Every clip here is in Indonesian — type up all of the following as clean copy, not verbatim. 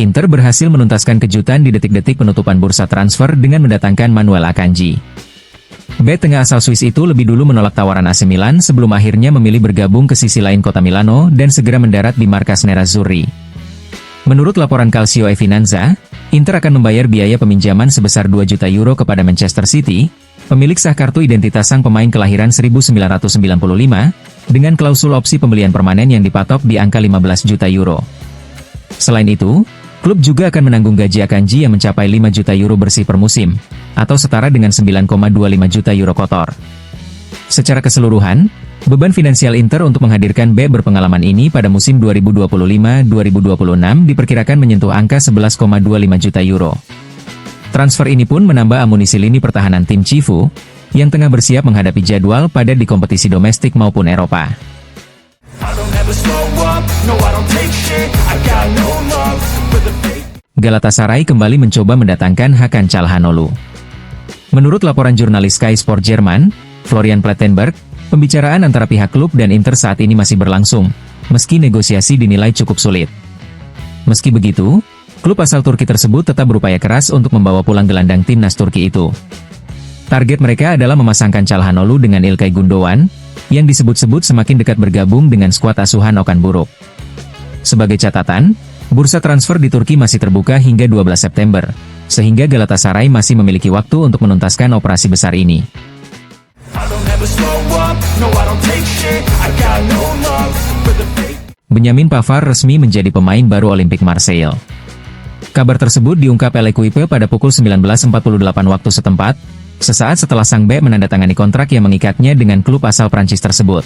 Inter berhasil menuntaskan kejutan di detik-detik penutupan bursa transfer dengan mendatangkan Manuel Akanji. Bek tengah asal Swiss itu lebih dulu menolak tawaran AC Milan sebelum akhirnya memilih bergabung ke sisi lain kota Milano dan segera mendarat di markas Nerazzurri. Menurut laporan Calcio e Finanza, Inter akan membayar biaya peminjaman sebesar 2 juta euro kepada Manchester City, pemilik sah kartu identitas sang pemain kelahiran 1995, dengan klausul opsi pembelian permanen yang dipatok di angka 15 juta euro. Selain itu, klub juga akan menanggung gaji Akanji yang mencapai 5 juta euro bersih per musim, atau setara dengan 9,25 juta euro kotor. Secara keseluruhan, beban finansial Inter untuk menghadirkan bek berpengalaman ini pada musim 2025-2026 diperkirakan menyentuh angka 11,25 juta euro. Transfer ini pun menambah amunisi lini pertahanan tim Cifu, yang tengah bersiap menghadapi jadwal padat di kompetisi domestik maupun Eropa. Galatasaray kembali mencoba mendatangkan Hakan Calhanoglu. Menurut laporan jurnalis Sky Sport Jerman, Florian Plettenberg, pembicaraan antara pihak klub dan Inter saat ini masih berlangsung, meski negosiasi dinilai cukup sulit. Meski begitu, klub asal Turki tersebut tetap berupaya keras untuk membawa pulang gelandang timnas Turki itu. Target mereka adalah memasangkan Calhanoglu dengan İlkay Gundogan, yang disebut-sebut semakin dekat bergabung dengan skuad asuhan Okan Buruk. Sebagai catatan, bursa transfer di Turki masih terbuka hingga 12 September, sehingga Galatasaray masih memiliki waktu untuk menuntaskan operasi besar ini. Benjamin Pavard resmi menjadi pemain baru Olympique Marseille. Kabar tersebut diungkap L'Equipe pada pukul 19.48 waktu setempat, sesaat setelah sang bek menandatangani kontrak yang mengikatnya dengan klub asal Prancis tersebut.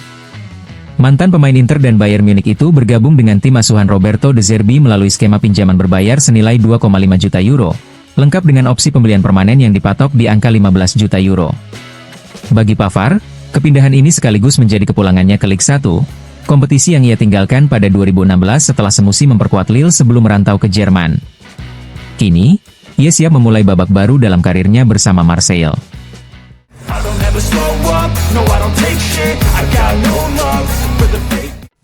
Mantan pemain Inter dan Bayern Munich itu bergabung dengan tim asuhan Roberto De Zerbi melalui skema pinjaman berbayar senilai 2,5 juta euro, lengkap dengan opsi pembelian permanen yang dipatok di angka 15 juta euro. Bagi Pavard, kepindahan ini sekaligus menjadi kepulangannya ke Ligue 1, kompetisi yang ia tinggalkan pada 2016 setelah semusim memperkuat Lille sebelum merantau ke Jerman. Kini, ia siap memulai babak baru dalam karirnya bersama Marseille.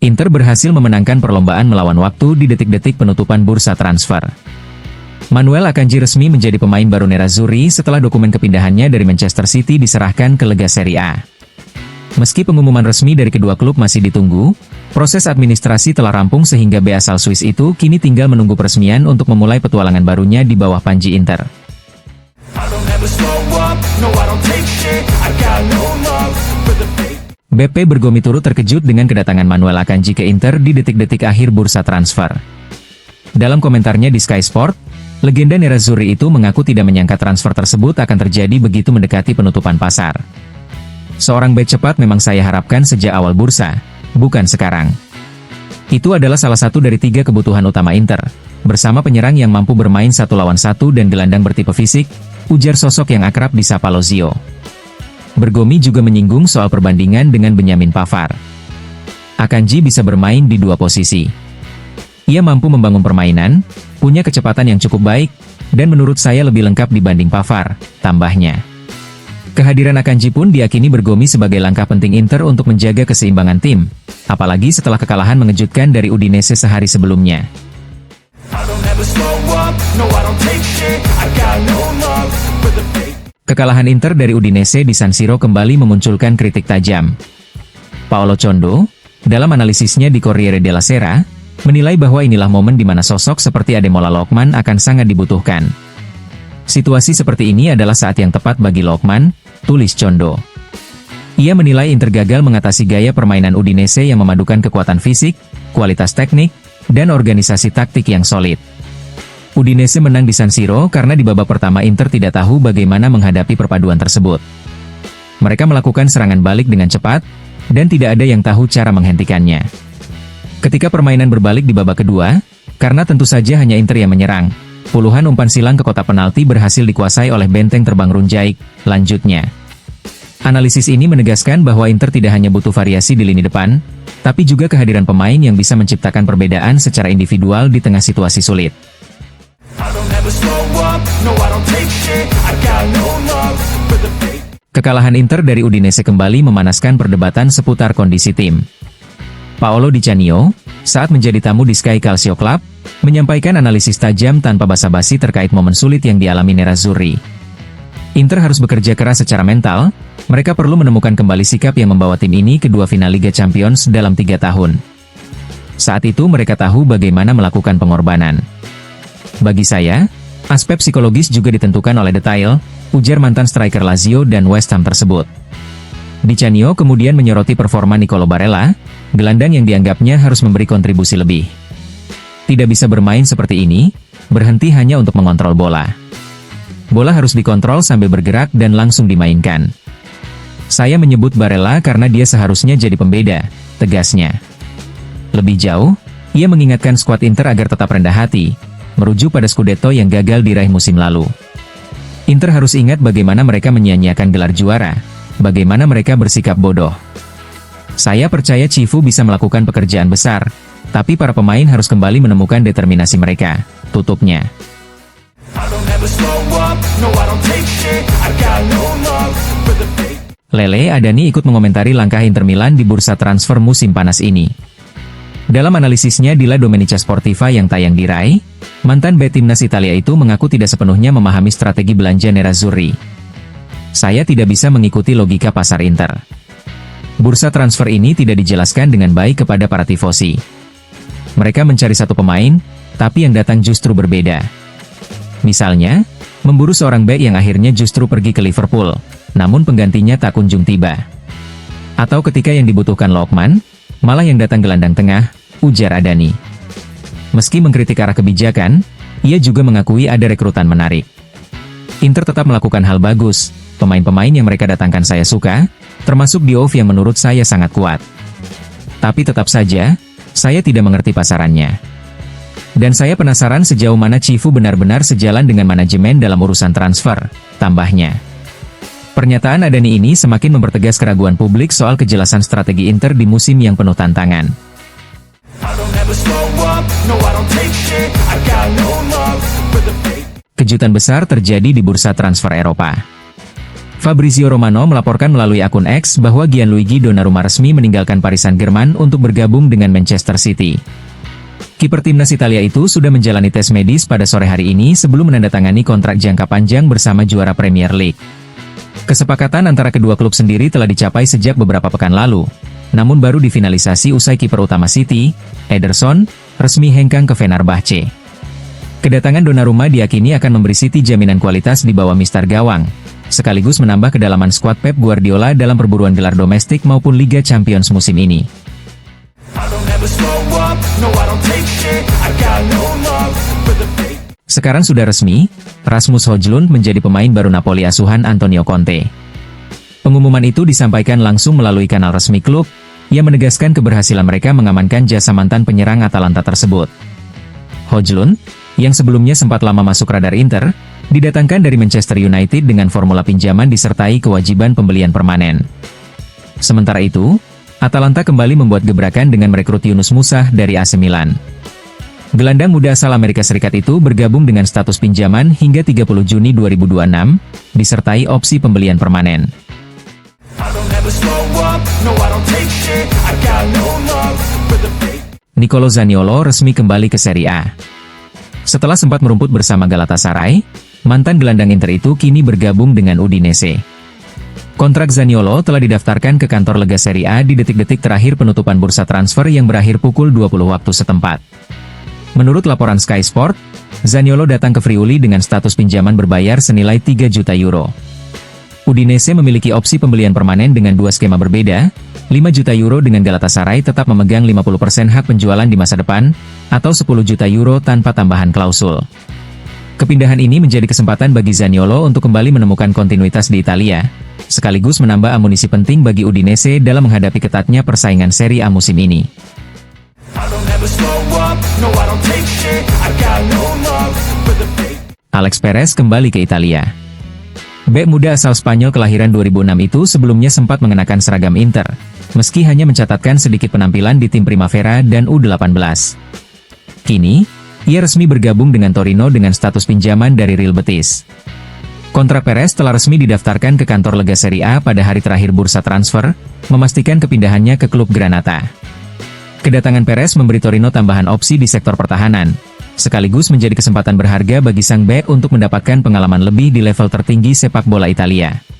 Inter berhasil memenangkan perlombaan melawan waktu di detik-detik penutupan bursa transfer. Manuel Akanji resmi menjadi pemain baru Nerazzurri setelah dokumen kepindahannya dari Manchester City diserahkan ke Lega Serie A. Meski pengumuman resmi dari kedua klub masih ditunggu, proses administrasi telah rampung sehingga bek asal Swiss itu kini tinggal menunggu peresmian untuk memulai petualangan barunya di bawah panji Inter. BP Bergomi turut terkejut dengan kedatangan Manuel Akanji ke Inter di detik-detik akhir bursa transfer. Dalam komentarnya di Sky Sport, legenda Nerazzurri itu mengaku tidak menyangka transfer tersebut akan terjadi begitu mendekati penutupan pasar. Seorang bek cepat memang saya harapkan sejak awal bursa, bukan sekarang. Itu adalah salah satu dari 3 kebutuhan utama Inter, bersama penyerang yang mampu bermain 1 lawan 1 dan gelandang bertipe fisik, ujar sosok yang akrab disapa Lozio. Bergomi juga menyinggung soal perbandingan dengan Benjamin Pavard. Akanji bisa bermain di 2 posisi. Ia mampu membangun permainan, punya kecepatan yang cukup baik, dan menurut saya lebih lengkap dibanding Pavard, tambahnya. Kehadiran Akanji pun diyakini Bergomi sebagai langkah penting Inter untuk menjaga keseimbangan tim, apalagi setelah kekalahan mengejutkan dari Udinese sehari sebelumnya. Kekalahan Inter dari Udinese di San Siro kembali memunculkan kritik tajam. Paolo Condo, dalam analisisnya di Corriere della Sera, menilai bahwa inilah momen di mana sosok seperti Ademola Lookman akan sangat dibutuhkan. Situasi seperti ini adalah saat yang tepat bagi Lookman, tulis Condo. Ia menilai Inter gagal mengatasi gaya permainan Udinese yang memadukan kekuatan fisik, kualitas teknik, dan organisasi taktik yang solid. Udinese menang di San Siro karena di babak pertama Inter tidak tahu bagaimana menghadapi perpaduan tersebut. Mereka melakukan serangan balik dengan cepat, dan tidak ada yang tahu cara menghentikannya. Ketika permainan berbalik di babak kedua, karena tentu saja hanya Inter yang menyerang, puluhan umpan silang ke kotak penalti berhasil dikuasai oleh benteng terbang Runjaik, lanjutnya. Analisis ini menegaskan bahwa Inter tidak hanya butuh variasi di lini depan, tapi juga kehadiran pemain yang bisa menciptakan perbedaan secara individual di tengah situasi sulit. Kekalahan Inter dari Udinese kembali memanaskan perdebatan seputar kondisi tim. Paolo Di Canio, saat menjadi tamu di Sky Calcio Club, menyampaikan analisis tajam tanpa basa-basi terkait momen sulit yang dialami Nerazzurri. Inter harus bekerja keras secara mental, mereka perlu menemukan kembali sikap yang membawa tim ini ke dua final Liga Champions dalam 3 tahun. Saat itu mereka tahu bagaimana melakukan pengorbanan. Bagi saya, aspek psikologis juga ditentukan oleh detail, ujar mantan striker Lazio dan West Ham tersebut. Di Canio kemudian menyoroti performa Nicolo Barella, gelandang yang dianggapnya harus memberi kontribusi lebih. Tidak bisa bermain seperti ini, berhenti hanya untuk mengontrol bola. Bola harus dikontrol sambil bergerak dan langsung dimainkan. Saya menyebut Barella karena dia seharusnya jadi pembeda, tegasnya. Lebih jauh, ia mengingatkan skuad Inter agar tetap rendah hati, merujuk pada Scudetto yang gagal diraih musim lalu. Inter harus ingat bagaimana mereka menyia-nyiakan gelar juara, bagaimana mereka bersikap bodoh. Saya percaya Cifu bisa melakukan pekerjaan besar, tapi para pemain harus kembali menemukan determinasi mereka, tutupnya. Lele Adani ikut mengomentari langkah Inter Milan di bursa transfer musim panas ini. Dalam analisisnya di La Domenica Sportiva yang tayang di Rai, mantan bek timnas Italia itu mengaku tidak sepenuhnya memahami strategi belanja Nerazzurri. Saya tidak bisa mengikuti logika pasar Inter. Bursa transfer ini tidak dijelaskan dengan baik kepada para tifosi. Mereka mencari satu pemain, tapi yang datang justru berbeda. Misalnya, memburu seorang bek yang akhirnya justru pergi ke Liverpool, namun penggantinya tak kunjung tiba. Atau ketika yang dibutuhkan Lokman, malah yang datang gelandang tengah, ujar Adani. Meski mengkritik arah kebijakan, ia juga mengakui ada rekrutan menarik. Inter tetap melakukan hal bagus. Pemain-pemain yang mereka datangkan saya suka, termasuk Diouf yang menurut saya sangat kuat. Tapi tetap saja, saya tidak mengerti pasarannya. Dan saya penasaran sejauh mana Cifu benar-benar sejalan dengan manajemen dalam urusan transfer, tambahnya. Pernyataan Adani ini semakin mempertegas keraguan publik soal kejelasan strategi Inter di musim yang penuh tantangan. Kejutan besar terjadi di bursa transfer Eropa. Fabrizio Romano melaporkan melalui akun X bahwa Gianluigi Donnarumma resmi meninggalkan Paris Saint-Germain untuk bergabung dengan Manchester City. Kiper timnas Italia itu sudah menjalani tes medis pada sore hari ini sebelum menandatangani kontrak jangka panjang bersama juara Premier League. Kesepakatan antara kedua klub sendiri telah dicapai sejak beberapa pekan lalu, namun baru difinalisasi usai kiper utama City, Ederson, resmi hengkang ke Fenerbahce. Kedatangan Donnarumma diyakini akan memberi City jaminan kualitas di bawah mister gawang, sekaligus menambah kedalaman skuad Pep Guardiola dalam perburuan gelar domestik maupun Liga Champions musim ini. Sekarang sudah resmi, Rasmus Højlund menjadi pemain baru Napoli asuhan Antonio Conte. Pengumuman itu disampaikan langsung melalui kanal resmi klub, yang menegaskan keberhasilan mereka mengamankan jasa mantan penyerang Atalanta tersebut. Højlund, yang sebelumnya sempat lama masuk radar Inter, didatangkan dari Manchester United dengan formula pinjaman disertai kewajiban pembelian permanen. Sementara itu, Atalanta kembali membuat gebrakan dengan merekrut Yunus Musah dari AC Milan. Gelandang muda asal Amerika Serikat itu bergabung dengan status pinjaman hingga 30 Juni 2026, disertai opsi pembelian permanen. Nicolo Zaniolo resmi kembali ke Serie A. Setelah sempat merumput bersama Galatasaray, mantan gelandang Inter itu kini bergabung dengan Udinese. Kontrak Zaniolo telah didaftarkan ke kantor Lega Serie A di detik-detik terakhir penutupan bursa transfer yang berakhir pukul 20 waktu setempat. Menurut laporan Sky Sport, Zaniolo datang ke Friuli dengan status pinjaman berbayar senilai 3 juta euro. Udinese memiliki opsi pembelian permanen dengan dua skema berbeda, 5 juta euro dengan Galatasaray tetap memegang 50% hak penjualan di masa depan, atau 10 juta euro tanpa tambahan klausul. Kepindahan ini menjadi kesempatan bagi Zaniolo untuk kembali menemukan kontinuitas di Italia, sekaligus menambah amunisi penting bagi Udinese dalam menghadapi ketatnya persaingan Serie A musim ini. Alex Perez kembali ke Italia. Bek muda asal Spanyol kelahiran 2006 itu sebelumnya sempat mengenakan seragam Inter, meski hanya mencatatkan sedikit penampilan di tim Primavera dan U18. Kini, ia resmi bergabung dengan Torino dengan status pinjaman dari Real Betis. Kontrak Perez telah resmi didaftarkan ke kantor Lega Serie A pada hari terakhir bursa transfer, memastikan kepindahannya ke klub Granata. Kedatangan Perez memberi Torino tambahan opsi di sektor pertahanan, sekaligus menjadi kesempatan berharga bagi sang bek untuk mendapatkan pengalaman lebih di level tertinggi sepak bola Italia.